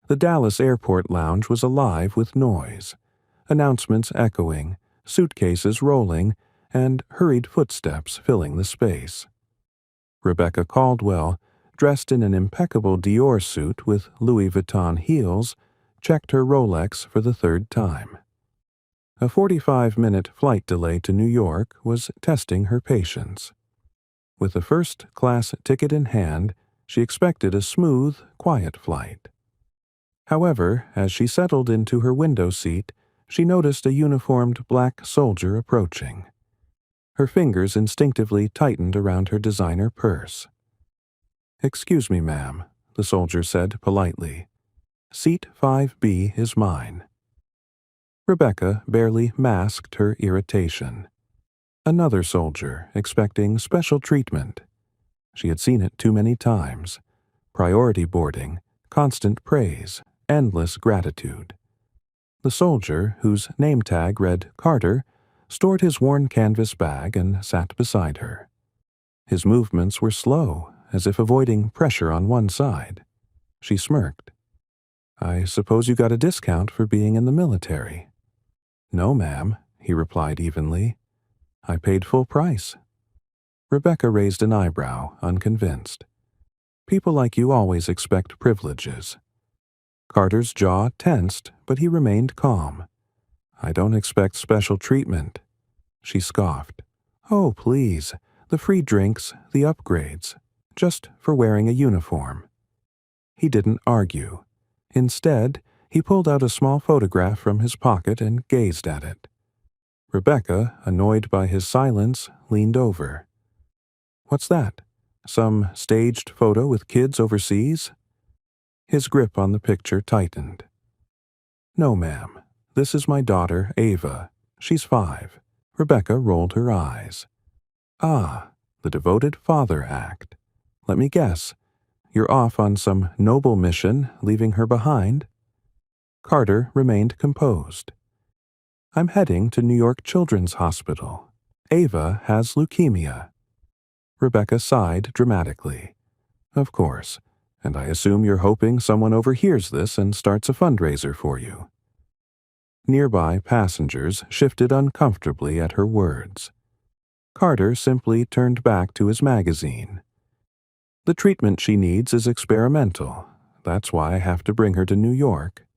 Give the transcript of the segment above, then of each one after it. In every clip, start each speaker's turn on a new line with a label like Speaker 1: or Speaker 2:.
Speaker 1: The Dallas airport lounge was alive with noise, announcements echoing, suitcases rolling, and hurried footsteps filling the space. Rebecca Caldwell, dressed in an impeccable Dior suit with Louis Vuitton heels, checked her Rolex for the third time. A 45-minute flight delay to New York was testing her patience. With a first-class ticket in hand, she expected a smooth, quiet flight. However, as she settled into her window seat, she noticed a uniformed black soldier approaching. Her fingers instinctively tightened around her designer purse. "Excuse me, ma'am," the soldier said politely. "Seat 5B is mine." Rebecca barely masked her irritation. Another soldier, expecting special treatment. She had seen it too many times. Priority boarding, constant praise, endless gratitude. The soldier, whose name tag read Carter, stored his worn canvas bag and sat beside her. His movements were slow, as if avoiding pressure on one side. She smirked. "I suppose you got a discount for being in the military." "No, ma'am," he replied evenly. "I paid full price." Rebecca raised an eyebrow, unconvinced. "People like you always expect privileges." Carter's jaw tensed, but he remained calm. "I don't expect special treatment." She scoffed. "Oh, please, the free drinks, the upgrades, just for wearing a uniform." He didn't argue. Instead, he pulled out a small photograph from his pocket and gazed at it. Rebecca, annoyed by his silence, leaned over. "What's that? Some staged photo with kids overseas?" His grip on the picture tightened. "No, ma'am. This is my daughter, Ava. She's 5. Rebecca rolled her eyes. "Ah, the devoted father act. Let me guess. You're off on some noble mission, leaving her behind?" Carter remained composed. "I'm heading to New York Children's Hospital. Ava has leukemia." Rebecca sighed dramatically. "Of course, and I assume you're hoping someone overhears this and starts a fundraiser for you." Nearby passengers shifted uncomfortably at her words. Carter simply turned back to his magazine. "The treatment she needs is experimental. That's why I have to bring her to New York."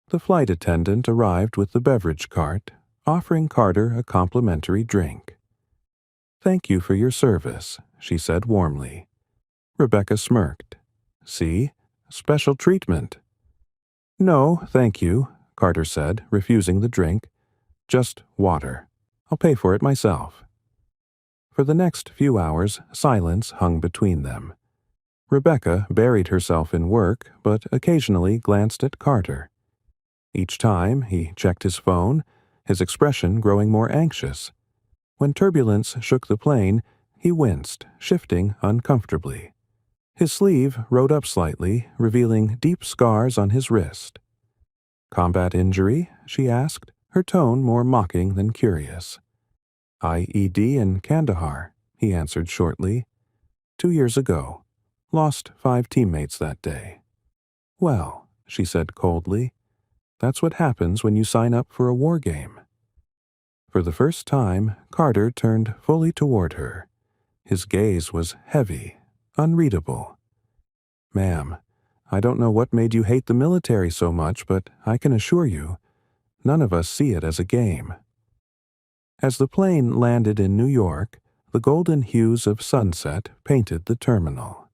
Speaker 1: The flight attendant arrived with the beverage cart, offering Carter a complimentary drink. "Thank you for your service," she said warmly. Rebecca smirked. "See? Special treatment." "No, thank you," Carter said, refusing the drink. "Just water. I'll pay for it myself." For the next few hours, silence hung between them. Rebecca buried herself in work, but occasionally glanced at Carter. Each time he checked his phone, his expression growing more anxious. When turbulence shook the plane, he winced, shifting uncomfortably. His sleeve rode up slightly, revealing deep scars on his wrist. "Combat injury?" she asked, her tone more mocking than curious. "IED in Kandahar," he answered shortly. 2 years ago. Lost 5 teammates that day." "Well," she said coldly, "that's what happens when you sign up for a war game." For the first time, Carter turned fully toward her. His gaze was heavy, unreadable. "Ma'am, I don't know what made you hate the military so much, but I can assure you, none of us see it as a game." As the plane landed in New York, the golden hues of sunset painted the terminal.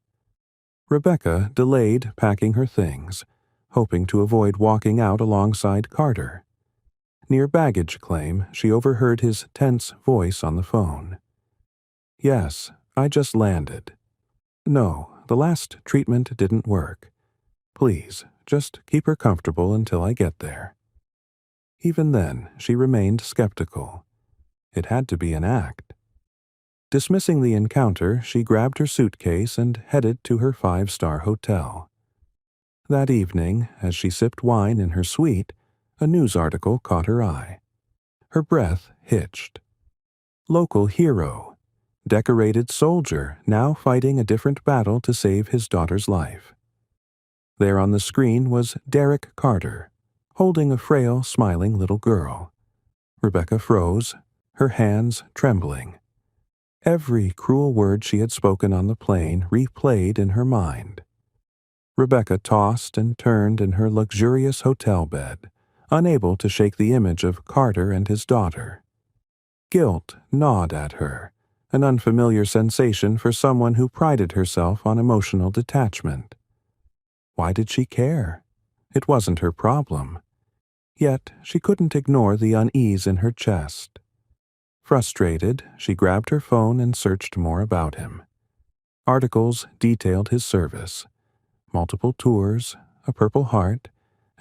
Speaker 1: Rebecca delayed packing her things, hoping to avoid walking out alongside Carter. Near baggage claim, she overheard his tense voice on the phone. "Yes, I just landed. No, the last treatment didn't work. Please, just keep her comfortable until I get there." Even then, she remained skeptical. It had to be an act. Dismissing the encounter, she grabbed her suitcase and headed to her 5-star hotel. That evening, as she sipped wine in her suite, a news article caught her eye. Her breath hitched. "Local hero. Decorated soldier now fighting a different battle to save his daughter's life." There on the screen was Derek Carter, holding a frail, smiling little girl. Rebecca froze, her hands trembling. Every cruel word she had spoken on the plane replayed in her mind. Rebecca tossed and turned in her luxurious hotel bed, unable to shake the image of Carter and his daughter. Guilt gnawed at her, an unfamiliar sensation for someone who prided herself on emotional detachment. Why did she care? It wasn't her problem. Yet she couldn't ignore the unease in her chest. Frustrated, she grabbed her phone and searched more about him. Articles detailed his service. Multiple tours, a Purple Heart,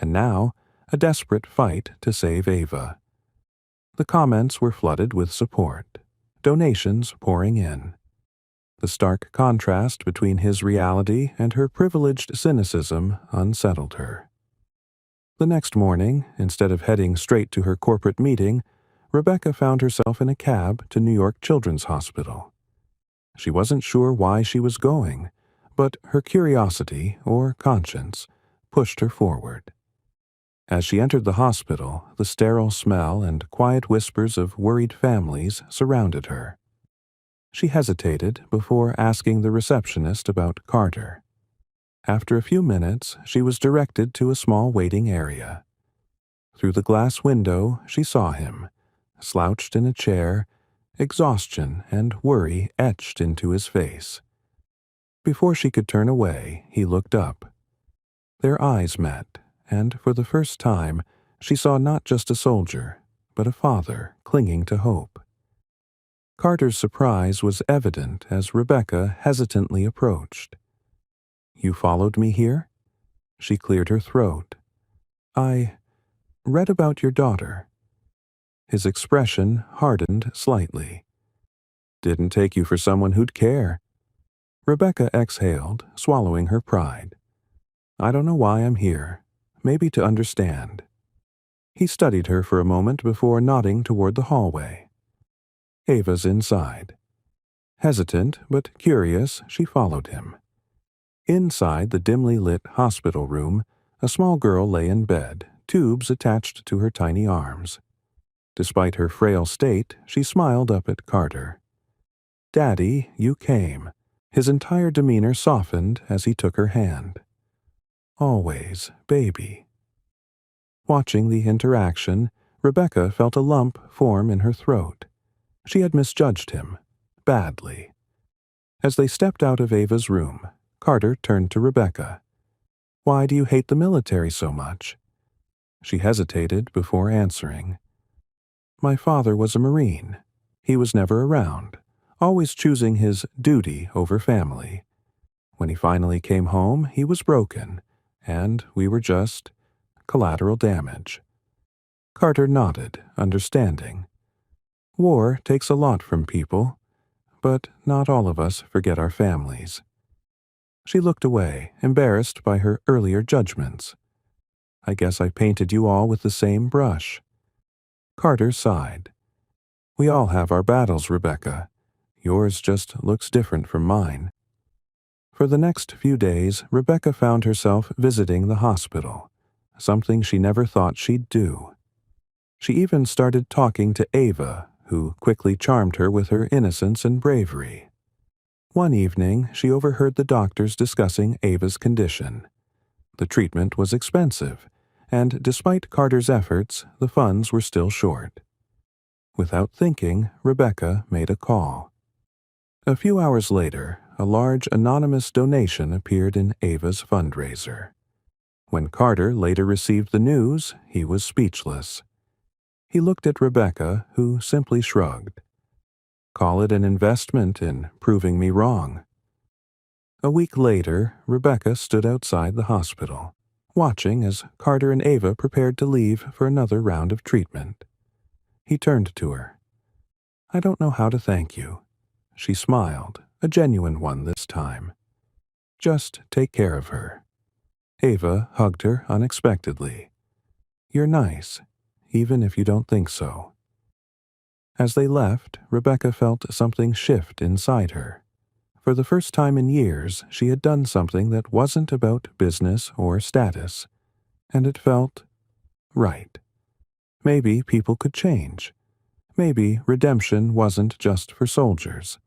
Speaker 1: and now a desperate fight to save Ava. The comments were flooded with support, donations pouring in. The stark contrast between his reality and her privileged cynicism unsettled her. The next morning, instead of heading straight to her corporate meeting, Rebecca found herself in a cab to New York Children's Hospital. She wasn't sure why she was going, but her curiosity, or conscience, pushed her forward. As she entered the hospital, the sterile smell and quiet whispers of worried families surrounded her. She hesitated before asking the receptionist about Carter. After a few minutes, she was directed to a small waiting area. Through the glass window, she saw him, slouched in a chair, exhaustion and worry etched into his face. Before she could turn away, he looked up. Their eyes met, and for the first time, she saw not just a soldier, but a father clinging to hope. Carter's surprise was evident as Rebecca hesitantly approached. "You followed me here?" She cleared her throat. "I read about your daughter." His expression hardened slightly. "Didn't take you for someone who'd care." Rebecca exhaled, swallowing her pride. "I don't know why I'm here. Maybe to understand." He studied her for a moment before nodding toward the hallway. Ava's inside. Hesitant but curious, she followed him. Inside the dimly lit hospital room, a small girl lay in bed, tubes attached to her tiny arms. Despite her frail state, she smiled up at Carter. "Daddy, you came." His entire demeanor softened as he took her hand. "Always, baby." Watching the interaction, Rebecca felt a lump form in her throat. She had misjudged him, badly. As they stepped out of Ava's room, Carter turned to Rebecca. "Why do you hate the military so much?" She hesitated before answering. "My father was a Marine. He was never around, always choosing his duty over family. When he finally came home, he was broken, and we were just collateral damage." Carter nodded, understanding. War takes a lot from people, but not all of us forget our families. She looked away, embarrassed by her earlier judgments. "I guess I painted you all with the same brush." Carter sighed. "We all have our battles, Rebecca. Yours just looks different from mine." For the next few days, Rebecca found herself visiting the hospital, something she never thought she'd do. She even started talking to Ava, who quickly charmed her with her innocence and bravery. One evening, she overheard the doctors discussing Ava's condition. The treatment was expensive, and despite Carter's efforts, the funds were still short. Without thinking, Rebecca made a call. A few hours later, a large anonymous donation appeared in Ava's fundraiser. When Carter later received the news, he was speechless. He looked at Rebecca, who simply shrugged. "Call it an investment in proving me wrong." A week later, Rebecca stood outside the hospital, watching as Carter and Ava prepared to leave for another round of treatment. He turned to her. "I don't know how to thank you." She smiled, a genuine one this time. "Just take care of her." Ava hugged her unexpectedly. "You're nice, even if you don't think so." As they left, Rebecca felt something shift inside her. For the first time in years, she had done something that wasn't about business or status, and it felt right. Maybe people could change. Maybe redemption wasn't just for soldiers.